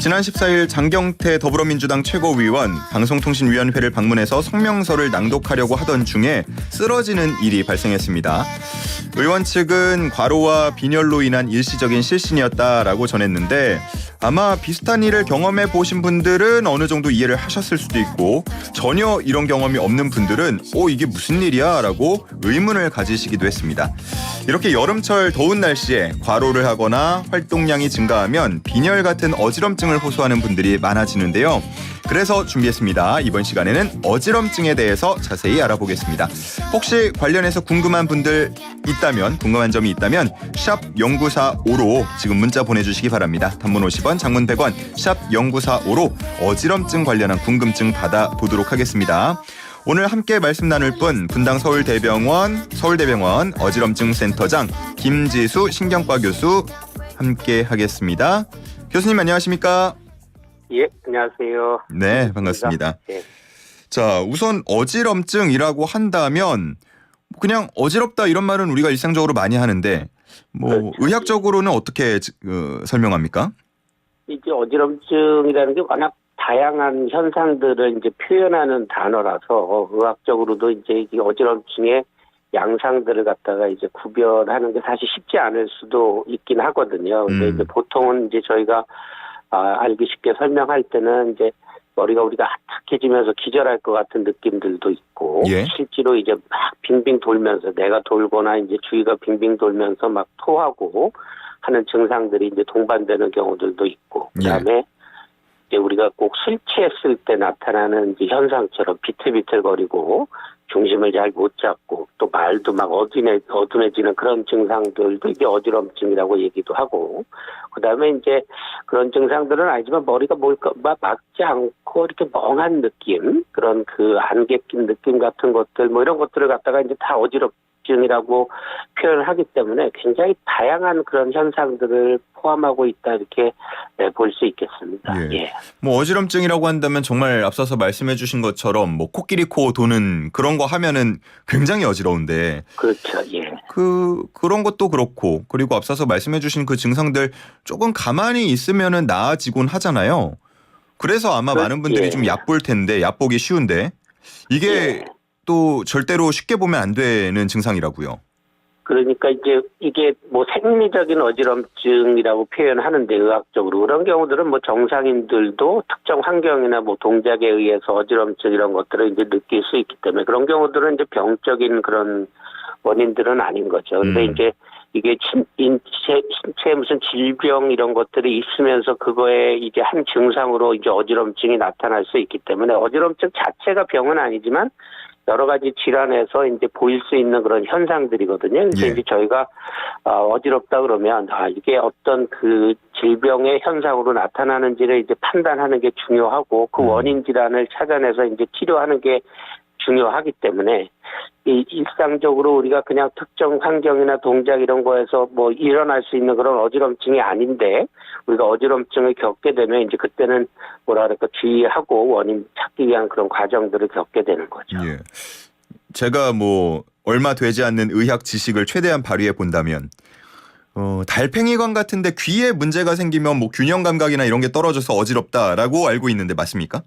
지난 14일 장경태 더불어민주당 최고위원 방송통신위원회를 방문해서 성명서를 낭독하려고 하던 중에 쓰러지는 일이 발생했습니다. 의원 측은 과로와 빈혈로 인한 일시적인 실신이었다라고 전했는데 아마 비슷한 일을 경험해 보신 분들은 어느 정도 이해를 하셨을 수도 있고 전혀 이런 경험이 없는 분들은 이게 무슨 일이야? 라고 의문을 가지시기도 했습니다. 이렇게 여름철 더운 날씨에 과로를 하거나 활동량이 증가하면 빈혈 같은 어지럼증을 호소하는 분들이 많아지는데요. 그래서 준비했습니다. 이번 시간에는 어지럼증에 대해서 자세히 알아보겠습니다. 혹시 관련해서 궁금한 점이 있다면 샵 0945로 지금 문자 보내주시기 바랍니다. 단문 50원, 장문 100원, 샵 0945로 어지럼증 관련한 궁금증 받아보도록 하겠습니다. 오늘 함께 말씀 나눌 분 분당 서울대병원 어지럼증센터장 김지수 신경과 교수 함께 하겠습니다. 교수님 안녕하십니까? 예, 안녕하세요. 네, 반갑습니다. 예. 자, 우선 어지럼증이라고 한다면 그냥 어지럽다 이런 말은 우리가 일상적으로 많이 하는데 그렇죠. 의학적으로는 어떻게 설명합니까? 이제 어지럼증이라는 게 워낙 다양한 현상들을 이제 표현하는 단어라서 의학적으로도 이제 이 어지럼증의 양상들을 갖다가 이제 구별하는 게 사실 쉽지 않을 수도 있긴 하거든요. 근데 이제 보통은 이제 저희가 알기 쉽게 설명할 때는 이제 머리가 우리가 핫탁해지면서 기절할 것 같은 느낌들도 있고, 예. 실제로 이제 막 빙빙 돌면서 내가 돌거나 이제 주위가 빙빙 돌면서 막 토하고 하는 증상들이 이제 동반되는 경우들도 있고, 그다음에 이제 우리가 꼭 술 취했을 때 나타나는 이제 현상처럼 비틀비틀거리고 중심을 잘 못 잡고 또 말도 막 어둔해지는 그런 증상들도 이게 어지럼증이라고 얘기도 하고, 그다음에 이제 그런 증상들은 아니지만 머리가 막지 않고 이렇게 멍한 느낌, 그런 그 안개 낀 느낌 같은 것들 이런 것들을 갖다가 이제 다 어지럼증이라고 표현을 하기 때문에 굉장히 다양한 그런 현상들을 포함하고 있다 이렇게 볼 수 있겠습니다. 예. 어지럼증이라고 한다면 정말 앞서서 말씀해 주신 것처럼 코끼리 코 도는 그런 거 하면은 굉장히 어지러운데. 그렇죠. 예. 그런 것도 그렇고, 그리고 앞서서 말씀해 주신 그 증상들 조금 가만히 있으면은 나아지곤 하잖아요. 그래서 아마 많은 분들이 좀 얕볼 텐데, 얕보기 쉬운데 이게 또 절대로 쉽게 보면 안 되는 증상이라고요. 그러니까 이제 이게 생리적인 어지럼증이라고 표현하는데 의학적으로 그런 경우들은 정상인들도 특정 환경이나 동작에 의해서 어지럼증 이런 것들을 이제 느낄 수 있기 때문에 그런 경우들은 이제 병적인 그런 원인들은 아닌 거죠. 근데 이제 이게 신체에 무슨 질병 이런 것들이 있으면서 그거에 이제 한 증상으로 이제 어지럼증이 나타날 수 있기 때문에 어지럼증 자체가 병은 아니지만 여러 가지 질환에서 이제 보일 수 있는 그런 현상들이거든요. 그래서 이제 저희가 어지럽다 그러면 이게 어떤 그 질병의 현상으로 나타나는지를 이제 판단하는 게 중요하고 그 원인 질환을 찾아내서 이제 치료하는 게 중요하기 때문에 이 일상적으로 우리가 그냥 특정 환경이나 동작 이런 거에서 일어날 수 있는 그런 어지럼증이 아닌데 우리가 어지럼증을 겪게 되면 이제 그때는 주의하고 원인 찾기 위한 그런 과정들을 겪게 되는 거죠. 예. 제가 얼마 되지 않는 의학 지식을 최대한 발휘해 본다면 달팽이관 같은데 귀에 문제가 생기면 균형 감각이나 이런 게 떨어져서 어지럽다라고 알고 있는데 맞습니까?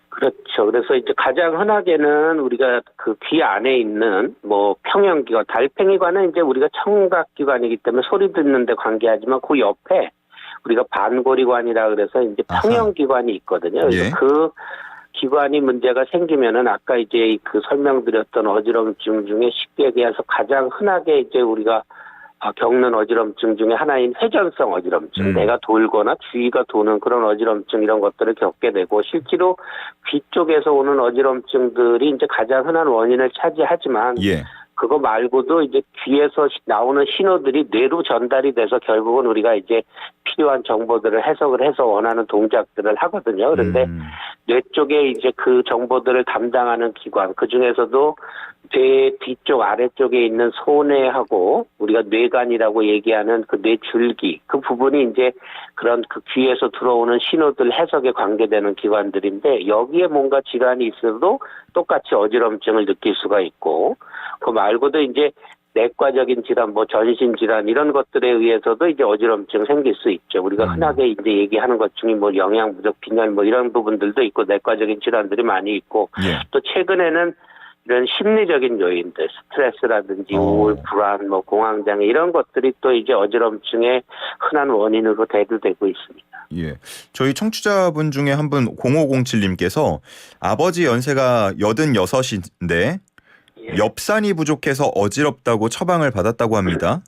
그렇죠. 그래서 이제 가장 흔하게는 우리가 그 귀 안에 있는 평형기관, 달팽이관은 이제 우리가 청각기관이기 때문에 소리 듣는데 관계하지만 그 옆에 우리가 반고리관이라 그래서 이제 평형기관이 있거든요. 그래서 그 기관이 문제가 생기면은 아까 이제 그 설명드렸던 어지럼증 중에 쉽게 얘기해서 가장 흔하게 이제 우리가 겪는 어지럼증 중에 하나인 회전성 어지럼증, 내가 돌거나 주위가 도는 그런 어지럼증 이런 것들을 겪게 되고 실제로 귀 쪽에서 오는 어지럼증들이 이제 가장 흔한 원인을 차지하지만 그거 말고도 이제 귀에서 나오는 신호들이 뇌로 전달이 돼서 결국은 우리가 이제 필요한 정보들을 해석을 해서 원하는 동작들을 하거든요. 그런데 뇌 쪽에 이제 그 정보들을 담당하는 기관, 그 중에서도 뇌 뒤쪽 아래쪽에 있는 소뇌하고 우리가 뇌관이라고 얘기하는 그 뇌줄기, 그 부분이 이제 그런 그 귀에서 들어오는 신호들 해석에 관계되는 기관들인데 여기에 뭔가 질환이 있어도 똑같이 어지럼증을 느낄 수가 있고 그 말고도 이제 내과적인 질환, 뭐 전신 질환 이런 것들에 의해서도 이제 어지럼증 생길 수 있죠. 우리가 흔하게 이제 얘기하는 것 중에 뭐 영양 부족, 빈혈 뭐 이런 부분들도 있고 내과적인 질환들이 많이 있고 예. 또 최근에는 이런 심리적인 요인들, 스트레스라든지 우울, 불안, 뭐 공황장애 이런 것들이 또 이제 어지럼증의 흔한 원인으로 대두되고 있습니다. 예. 저희 청취자분 중에 한 분 0507님께서 아버지 연세가 86인데 예. 엽산이 부족해서 어지럽다고 처방을 받았다고 합니다.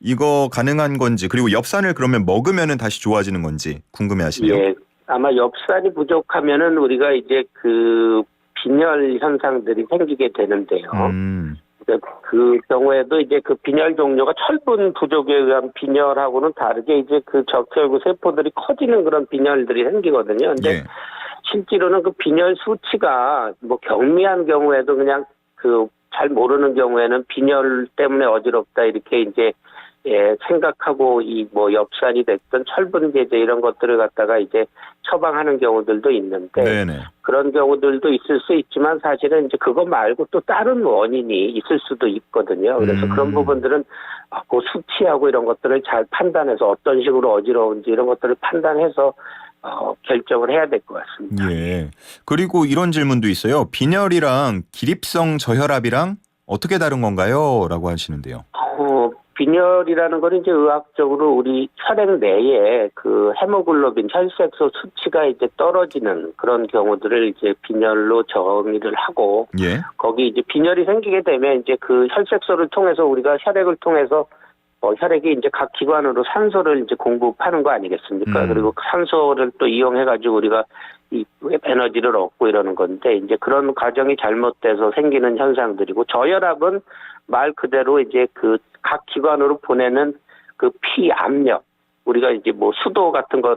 이거 가능한 건지 그리고 엽산을 그러면 먹으면은 다시 좋아지는 건지 궁금해하시네요. 예. 아마 엽산이 부족하면은 우리가 이제 그 빈혈 현상들이 생기게 되는데요. 그 경우에도 이제 그 빈혈 종류가 철분 부족에 의한 빈혈하고는 다르게 이제 그 적혈구 세포들이 커지는 그런 빈혈들이 생기거든요. 근데 예. 실제로는 그 빈혈 수치가 뭐 경미한 경우에도 그냥 그 잘 모르는 경우에는 빈혈 때문에 어지럽다 이렇게 이제 생각하고 이 뭐 엽산이 됐든 철분 제제 이런 것들을 갖다가 이제 처방하는 경우들도 있는데 네네. 그런 경우들도 있을 수 있지만 사실은 이제 그거 말고 또 다른 원인이 있을 수도 있거든요. 그래서 그런 부분들은 그 수치하고 이런 것들을 잘 판단해서 어떤 식으로 어지러운지 이런 것들을 판단해서 결정을 해야 될 것 같습니다. 예. 그리고 이런 질문도 있어요. 빈혈이랑 기립성 저혈압이랑 어떻게 다른 건가요? 라고 하시는데요. 빈혈이라는 건 이제 의학적으로 우리 혈액 내에 그 헤모글로빈 혈색소 수치가 이제 떨어지는 그런 경우들을 이제 빈혈로 정의를 하고 예. 거기 이제 빈혈이 생기게 되면 이제 그 혈색소를 통해서 우리가 혈액을 통해서 혈액이 이제 각 기관으로 산소를 이제 공급하는 거 아니겠습니까? 그리고 그 산소를 또 이용해가지고 우리가 이 에너지를 얻고 이러는 건데 이제 그런 과정이 잘못돼서 생기는 현상들이고 저혈압은 말 그대로 이제 그 각 기관으로 보내는 그 피 압력 우리가 이제 뭐 수도 같은 거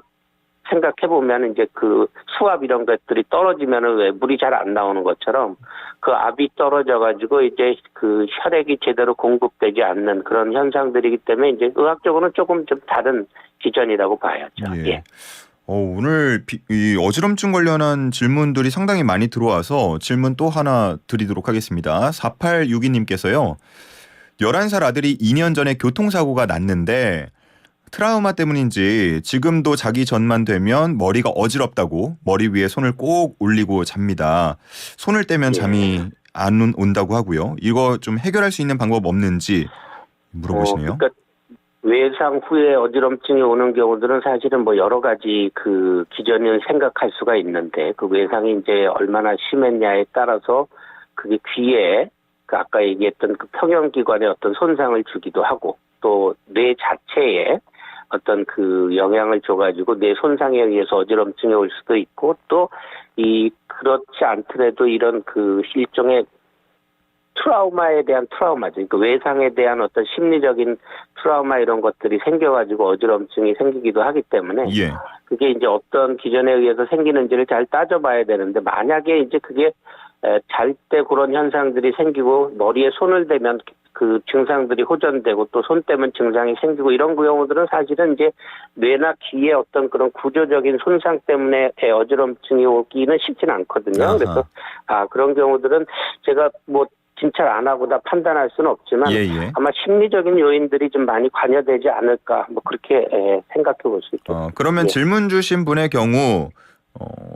생각해 보면 이제 그 수압 이런 것들이 떨어지면은 왜 물이 잘 안 나오는 것처럼 그 압이 떨어져 가지고 이제 그 혈액이 제대로 공급되지 않는 그런 현상들이기 때문에 이제 의학적으로는 조금 좀 다른 기전이라고 봐야죠. 예. 오늘 이 어지럼증 관련한 질문들이 상당히 많이 들어와서 질문 또 하나 드리도록 하겠습니다. 4862님께서요. 11살 아들이 2년 전에 교통사고가 났는데 트라우마 때문인지 지금도 자기 전만 되면 머리가 어지럽다고 머리 위에 손을 꼭 올리고 잡니다. 손을 떼면 잠이 안 온다고 하고요. 이거 좀 해결할 수 있는 방법 없는지 물어보시네요. 그러니까 외상 후에 어지럼증이 오는 경우들은 사실은 뭐 여러 가지 그 기전을 생각할 수가 있는데 그 외상이 이제 얼마나 심했냐에 따라서 그게 귀에 그 아까 얘기했던 그 평형기관에 어떤 손상을 주기도 하고 또 뇌 자체에 어떤 그 영향을 줘가지고 뇌 손상에 의해서 어지럼증이 올 수도 있고 또 이 그렇지 않더라도 이런 그 일종의 트라우마에 대한 트라우마죠. 그러니까 외상에 대한 어떤 심리적인 트라우마 이런 것들이 생겨가지고 어지럼증이 생기기도 하기 때문에 그게 이제 어떤 기전에 의해서 생기는지를 잘 따져봐야 되는데 만약에 이제 그게 잘 때 그런 현상들이 생기고 머리에 손을 대면 그 증상들이 호전되고 또 손 떼면 증상이 생기고 이런 경우들은 사실은 이제 뇌나 귀의 어떤 그런 구조적인 손상 때문에 어지럼증이 오기는 쉽지는 않거든요. 아하. 그래서 그런 경우들은 제가 뭐 진찰 안 하고 다 판단할 수는 없지만 아마 심리적인 요인들이 좀 많이 관여되지 않을까 뭐 그렇게 생각해 볼 수 있겠습니다. 그러면 질문 주신 분의 경우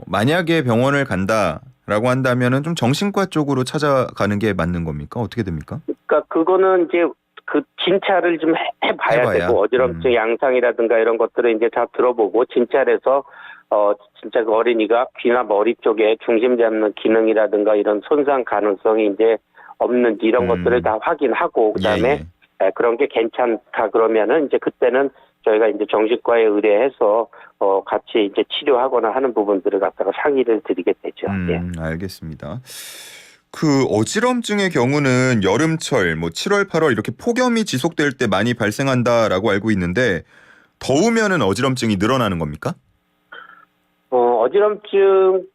만약에 병원을 간다라고 한다면은 좀 정신과 쪽으로 찾아가는 게 맞는 겁니까? 어떻게 됩니까? 그러니까 그거는 이제 그 진찰을 좀 해봐야 되고 어지럼증 양상이라든가 이런 것들을 이제 다 들어보고 진찰해서 진짜 그 어린이가 귀나 머리 쪽에 중심 잡는 기능이라든가 이런 손상 가능성이 이제 없는지 이런 것들을 다 확인하고 그다음에 그런 게 괜찮다 그러면은 이제 그때는 저희가 이제 정신과에 의뢰해서 같이 이제 치료하거나 하는 부분들을 갖다가 상의를 드리게 되죠. 알겠습니다. 그 어지럼증의 경우는 여름철, 뭐 7월, 8월 이렇게 폭염이 지속될 때 많이 발생한다라고 알고 있는데 더우면은 어지럼증이 늘어나는 겁니까? 어지럼증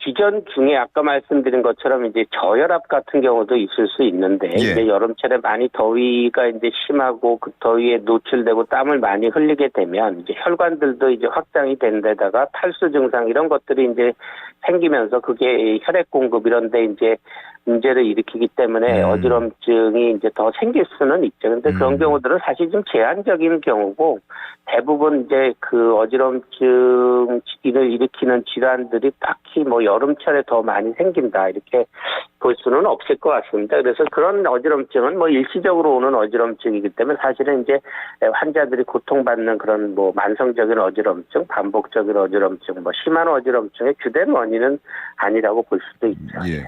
기전 중에 아까 말씀드린 것처럼 이제 저혈압 같은 경우도 있을 수 있는데 이제 여름철에 많이 더위가 이제 심하고 그 더위에 노출되고 땀을 많이 흘리게 되면 이제 혈관들도 이제 확장이 된 데다가 탈수 증상 이런 것들이 이제 생기면서 그게 혈액 공급 이런데 이제 문제를 일으키기 때문에 어지럼증이 이제 더 생길 수는 있죠. 근데 그런 경우들은 사실 좀 제한적인 경우고 대부분 이제 그 어지럼증을 일으키는 질환들이 딱히 뭐 여름철에 더 많이 생긴다 이렇게 볼 수는 없을 것 같습니다. 그래서 그런 어지럼증은 뭐 일시적으로 오는 어지럼증이기 때문에 사실은 이제 환자들이 고통받는 그런 뭐 만성적인 어지럼증, 반복적인 어지럼증, 뭐 심한 어지럼증의 주된 원인은 아니라고 볼 수도 있죠. 예.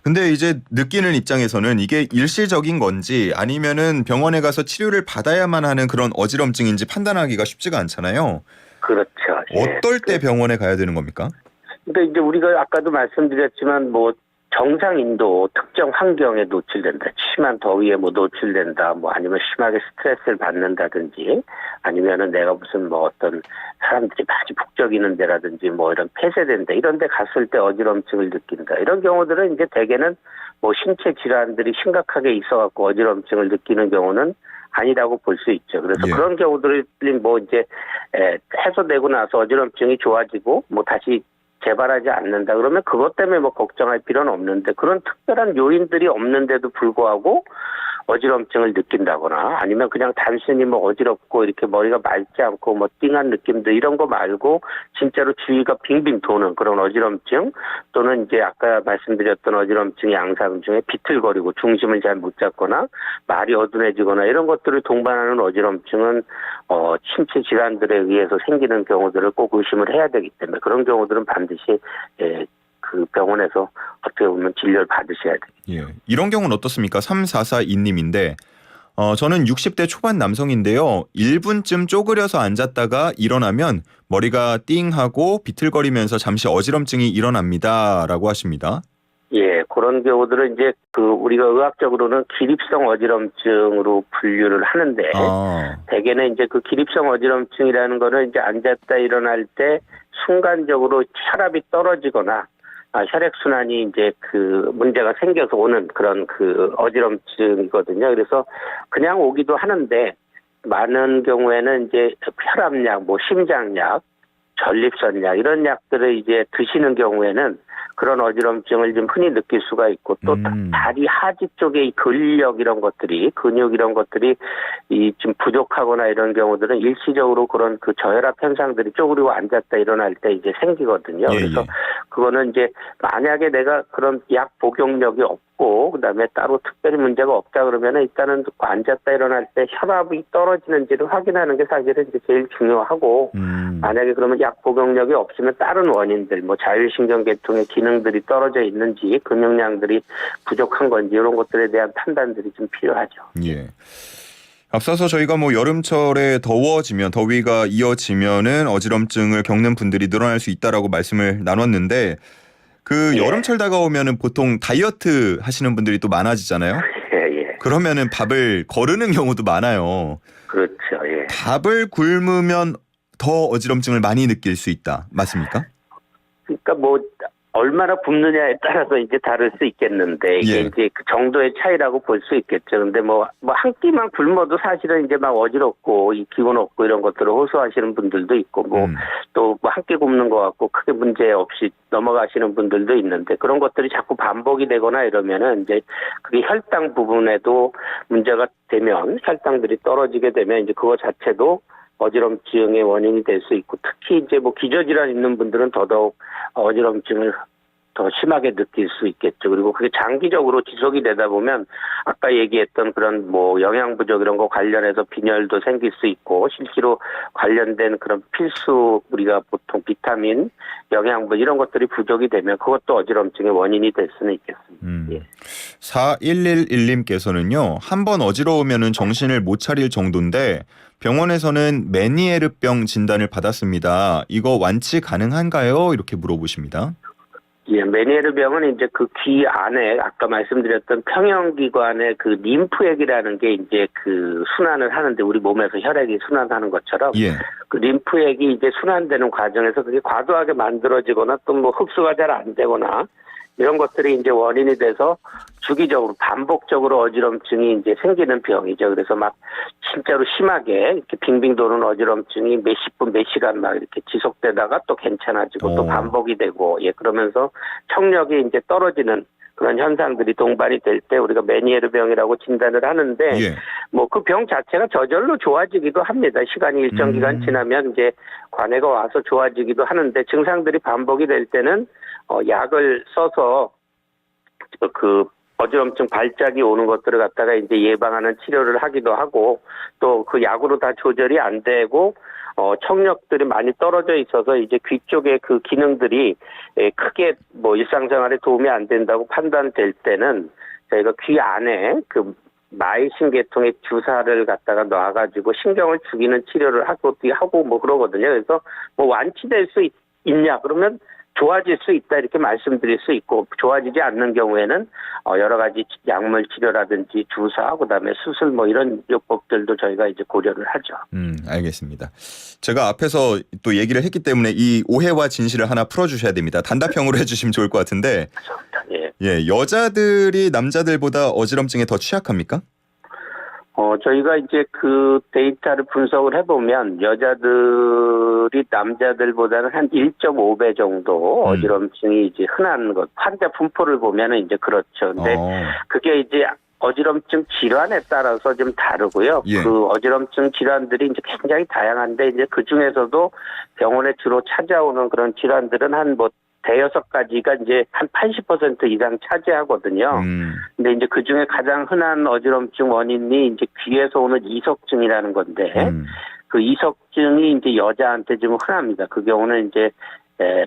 근데 이제 느끼는 입장에서는 이게 일시적인 건지 아니면은 병원에 가서 치료를 받아야만 하는 그런 어지럼증인지 판단하기가 쉽지가 않잖아요. 그렇죠. 예. 어떨 때 병원에 가야 되는 겁니까? 근데 이제 우리가 아까도 말씀드렸지만 뭐 정상인도 특정 환경에 노출된다. 심한 더위에 뭐 노출된다. 뭐 아니면 심하게 스트레스를 받는다든지 아니면은 내가 무슨 뭐 어떤 사람들이 많이 북적이는 데라든지 뭐 이런 폐쇄된 데 이런 데 갔을 때 어지럼증을 느낀다. 이런 경우들은 이제 대개는 뭐 신체 질환들이 심각하게 있어갖고 어지럼증을 느끼는 경우는 아니라고 볼 수 있죠. 그래서 예. 그런 경우들이 뭐 이제 해소되고 나서 어지럼증이 좋아지고 뭐 다시 재발하지 않는다. 그러면 그것 때문에 뭐 걱정할 필요는 없는데 그런 특별한 요인들이 없는데도 불구하고 어지럼증을 느낀다거나 아니면 그냥 단순히 뭐 어지럽고 이렇게 머리가 맑지 않고 뭐 띵한 느낌도 이런 거 말고 진짜로 주위가 빙빙 도는 그런 어지럼증 또는 이제 아까 말씀드렸던 어지럼증 양상 중에 비틀거리고 중심을 잘 못 잡거나 말이 어둔해지거나 이런 것들을 동반하는 어지럼증은 신체 질환들에 의해서 생기는 경우들을 꼭 의심을 해야 되기 때문에 그런 경우들은 반드시 그 병원에서 어떻게 보면 진료를 받으셔야 돼요. 예. 이런 경우는 어떻습니까? 3442님인데 저는 60대 초반 남성인데요. 1분쯤 쪼그려서 앉았다가 일어나면 머리가 띵하고 비틀거리면서 잠시 어지럼증이 일어납니다라고 하십니다. 예, 그런 경우들은 이제 그 우리가 의학적으로는 기립성 어지럼증으로 분류를 하는데 대개는 이제 그 기립성 어지럼증이라는 거는 이제 앉았다 일어날 때 순간적으로 혈압이 떨어지거나 혈액순환이 이제 그 문제가 생겨서 오는 그런 그 어지럼증이거든요. 그래서 그냥 오기도 하는데 많은 경우에는 이제 혈압약, 뭐 심장약, 전립선약 이런 약들을 이제 드시는 경우에는 그런 어지럼증을 좀 흔히 느낄 수가 있고 또 다리 하지 쪽에 이 근력 이런 것들이 근육 이런 것들이 이 좀 부족하거나 이런 경우들은 일시적으로 그런 그 저혈압 현상들이 쪼그리고 앉았다 일어날 때 이제 생기거든요. 예, 그래서 예. 그거는 이제 만약에 내가 그런 약 복용력이 없고 그다음에 따로 특별히 문제가 없다 그러면은 일단은 앉았다 일어날 때 혈압이 떨어지는지를 확인하는 게 사실은 이제 제일 중요하고 만약에 그러면 약 복용력이 없으면 다른 원인들 뭐 자율신경계통의 기능들이 떨어져 있는지 근육량들이 부족한 건지 이런 것들에 대한 판단들이 좀 필요하죠. 예. 앞서서 저희가 뭐 여름철에 더위가 이어지면은 어지럼증을 겪는 분들이 늘어날 수 있다라고 말씀을 나눴는데 그 여름철 다가오면은 보통 다이어트 하시는 분들이 또 많아지잖아요. 예. 그러면은 밥을 거르는 경우도 많아요. 그렇죠. 예. 밥을 굶으면 더 어지럼증을 많이 느낄 수 있다. 맞습니까? 그러니까 뭐 얼마나 굶느냐에 따라서 이제 다를 수 있겠는데 이게 이제 그 정도의 차이라고 볼 수 있겠죠. 근데 뭐 한 끼만 굶어도 사실은 이제 막 어지럽고 이 기운 없고 이런 것들을 호소하시는 분들도 있고 뭐 또 뭐 한 끼 굶는 거 같고 크게 문제 없이 넘어가시는 분들도 있는데 그런 것들이 자꾸 반복이 되거나 이러면은 이제 그게 혈당 부분에도 문제가 되면 혈당들이 떨어지게 되면 이제 그거 자체도 어지럼증의 원인이 될 수 있고 특히 이제 뭐 기저질환 있는 분들은 더더욱 어지럼증을 더 심하게 느낄 수 있겠죠. 그리고 그게 장기적으로 지속이 되다 보면 아까 얘기했던 그런 뭐 영양 부족 이런 거 관련해서 빈혈도 생길 수 있고 실제로 관련된 그런 필수 우리가 보통 비타민, 영양분 이런 것들이 부족이 되면 그것도 어지럼증의 원인이 될 수는 있겠습니다. 예. 4111님께서는요. 한 번 어지러우면은 정신을 못 차릴 정도인데 병원에서는 메니에르병 진단을 받았습니다. 이거 완치 가능한가요? 이렇게 물어보십니다. 예, 메니에르병은 이제 그 귀 안에 아까 말씀드렸던 평형기관의 그 림프액이라는 게 이제 그 순환을 하는데 우리 몸에서 혈액이 순환하는 것처럼 그 림프액이 이제 순환되는 과정에서 그게 과도하게 만들어지거나 또 뭐 흡수가 잘 안 되거나 이런 것들이 이제 원인이 돼서 주기적으로 반복적으로 어지럼증이 이제 생기는 병이죠. 그래서 막 진짜로 심하게 이렇게 빙빙 도는 어지럼증이 몇십 분, 몇 시간 막 이렇게 지속되다가 또 괜찮아지고 또 반복이 되고 그러면서 청력이 이제 떨어지는 그런 현상들이 동반이 될 때 우리가 메니에르 병이라고 진단을 하는데 예. 뭐 그 병 자체가 저절로 좋아지기도 합니다. 시간이 일정 기간 지나면 이제 관해가 와서 좋아지기도 하는데 증상들이 반복이 될 때는 약을 써서 그 어지럼증 발작이 오는 것들을 갖다가 이제 예방하는 치료를 하기도 하고 또 그 약으로 다 조절이 안 되고 청력들이 많이 떨어져 있어서 이제 귀 쪽의 그 기능들이 크게 뭐 일상생활에 도움이 안 된다고 판단될 때는 저희가 귀 안에 그 마이신계통의 주사를 갖다가 놔가지고 신경을 죽이는 치료를 하고 뭐 그러거든요. 그래서 뭐 완치될 수 있냐 그러면 좋아질 수 있다 이렇게 말씀드릴 수 있고 좋아지지 않는 경우에는 여러 가지 약물 치료라든지 주사 그다음에 수술 뭐 이런 요법들도 저희가 이제 고려를 하죠. 알겠습니다. 제가 앞에서 또 얘기를 했기 때문에 이 오해와 진실을 하나 풀어주셔야 됩니다. 단답형으로 해주시면 좋을 것 같은데 예, 여자들이 남자들보다 어지럼증에 더 취약합니까? 저희가 이제 그 데이터를 분석을 해보면 여자들이 남자들보다는 한 1.5배 정도 어지럼증이 이제 흔한 것, 환자 분포를 보면은 이제 그렇죠. 근데 그게 이제 어지럼증 질환에 따라서 좀 다르고요. 예. 그 어지럼증 질환들이 이제 굉장히 다양한데 이제 그 중에서도 병원에 주로 찾아오는 그런 질환들은 한 뭐 대여섯 가지가 이제 한 80% 이상 차지하거든요. 근데 이제 그 중에 가장 흔한 어지럼증 원인이 이제 귀에서 오는 이석증이라는 건데, 그 이석증이 이제 여자한테 좀 흔합니다. 그 경우는 이제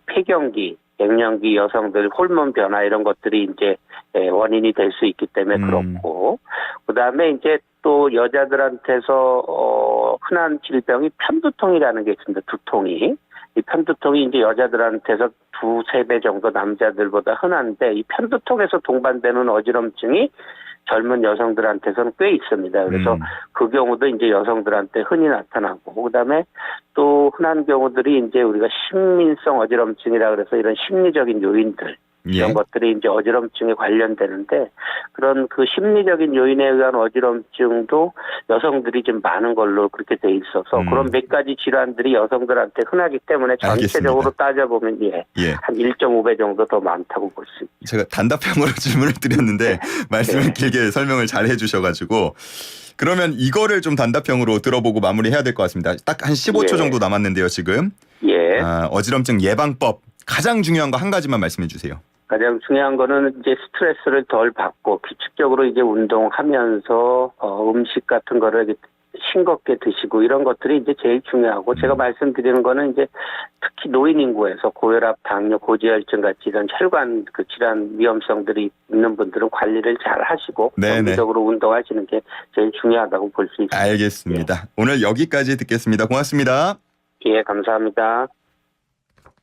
폐경기, 갱년기 여성들 호르몬 변화 이런 것들이 이제 원인이 될 수 있기 때문에 그렇고, 그 다음에 이제 또 여자들한테서 흔한 질병이 편두통이라는 게 있습니다. 두통이. 이 편두통이 이제 여자들한테서 2-3배 정도 남자들보다 흔한데 이 편두통에서 동반되는 어지럼증이 젊은 여성들한테서는 꽤 있습니다. 그래서 그 경우도 이제 여성들한테 흔히 나타나고 그다음에 또 흔한 경우들이 이제 우리가 심민성 어지럼증이라 그래서 이런 심리적인 요인들 이런 것들이 이제 어지럼증에 관련되는데 그런 그 심리적인 요인에 의한 어지럼증도 여성들이 좀 많은 걸로 그렇게 돼 있어서 그런 몇 가지 질환들이 여성들한테 흔하기 때문에 전체적으로 따져보면 한 1.5배 정도 더 많다고 볼 수 있죠. 제가 단답형으로 질문을 드렸는데 말씀을 길게 설명을 잘 해주셔가지고 그러면 이거를 좀 단답형으로 들어보고 마무리해야 될 것 같습니다. 딱 한 15초 정도 남았는데요 지금. 어지럼증 예방법 가장 중요한 거 한 가지만 말씀해 주세요. 가장 중요한 거는 이제 스트레스를 덜 받고 규칙적으로 이제 운동하면서 음식 같은 거를 싱겁게 드시고 이런 것들이 이제 제일 중요하고 제가 말씀드리는 거는 이제 특히 노인 인구에서 고혈압, 당뇨, 고지혈증 같이 이런 혈관 그 질환 위험성들이 있는 분들은 관리를 잘 하시고 정기적으로 운동하시는 게 제일 중요하다고 볼 수 있습니다. 알겠습니다. 오늘 여기까지 듣겠습니다. 고맙습니다. 예, 감사합니다.